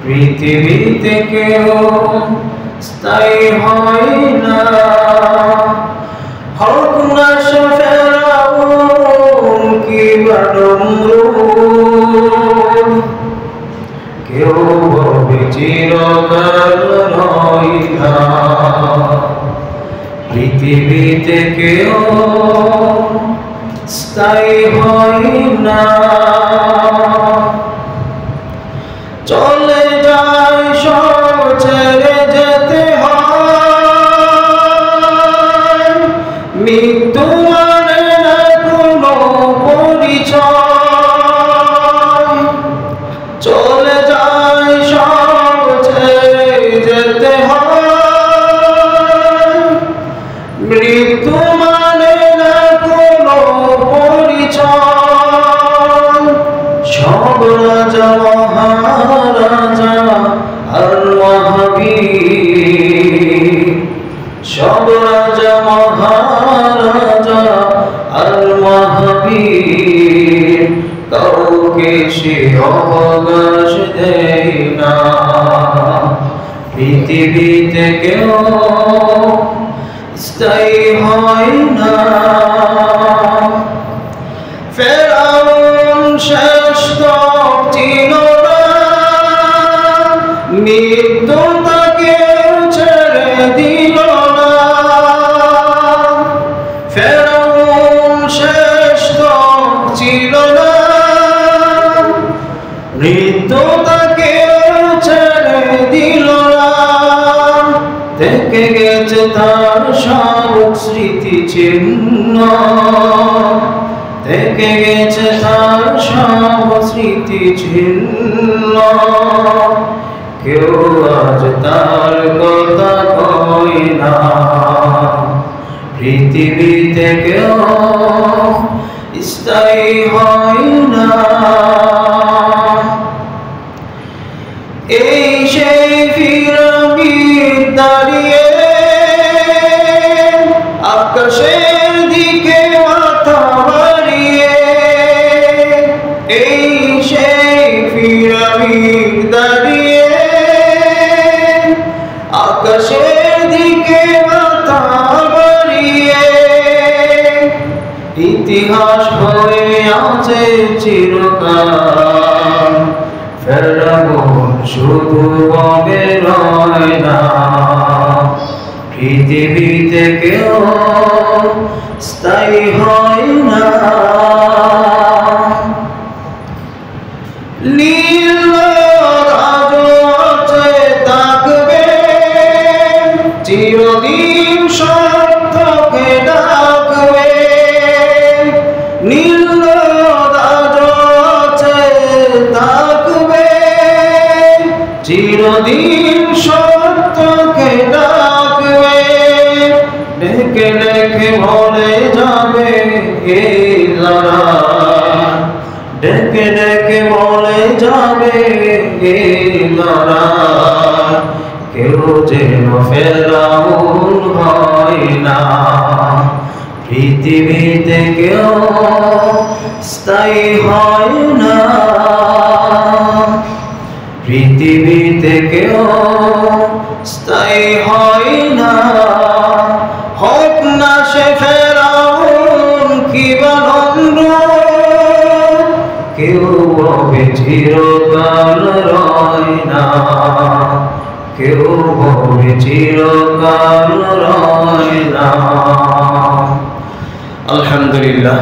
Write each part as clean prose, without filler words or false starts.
পৃথিবীতে কেউ স্থায়ী হয় না, হোক না সে ফেরাউন কিংবা নমরুদ, কেউ হবে চিরকাল রয় না। পৃথিবীতে কেউ স্থায়ী হয় না, চলে যায় সব ছেড়ে যেতে হয়, মৃত্যু মানে না কোনো পরিচয়। চলে যায় সব ছেড়ে যেতে হয়, মৃত্যু মানে না কোনো পরিচয়। সব রাজা মহারাজা আর মহাবীর, সব রাজা মহারাজা আর মহাবীর, কাউকে সে অবকাশ দেয় না। পৃথিবীতে কেউ স্থায়ী হয় না। ফেরাউন শেষ তক ছিল না, মৃত্যু তাকে ছেড়ে দিল না। ফেরাউন শেষ তক ছিল না, মৃত্যু তাকে ছেড়ে দিল না। থেকে গেছে তার সব স্মৃতি চিহ্ন, থেকে গেছে তার সব স্মৃতি চিহ্ন। কেউ আজ তার কথা কয় না। পৃথিবীতে কেউ স্থায়ী হয় না। এই সেই পিরামিড দাঁড়িয়ে আকাশের দিকে মাথা বাড়িয়ে, এই সেই পিরামিড দাঁড়িয়ে আকাশের দিকে মাথা বাড়িয়ে। ইতিহাস হয়ে আছে চিরকাল, ফেরাউন শুধু বলে রয় না। পৃথিবীতে কেউ স্থায়ী হয় না। নীল আজও আছে থাকবে, চিরদিন সত্যকে ডাকবে। নীল আজও আছে থাকবে, চিরদিন সত্যকে ডাকবে। ডেকে ডেকে বলে যাবে এই লড়াই, ডেকে ডেকে বলে যাবে এই লড়াই। কেউ যেন ফেরাউন হয় না। পৃথিবীতে কেউ স্থায়ী হয় না। পৃথিবীতে কেউ স্থায়ী হয় না, হোক না সে ফেরাউন কিংবা নমরুদ, কেউ হবে চিরকাল রয় না। কেউ হবে চিরকাল রয় না। আলহামদুলিল্লাহ।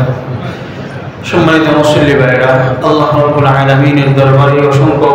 সম্মানিত মুসল্লি ভাইরা, আল্লাহ রাব্বুল আলামিনের দরবারে অসংখ্য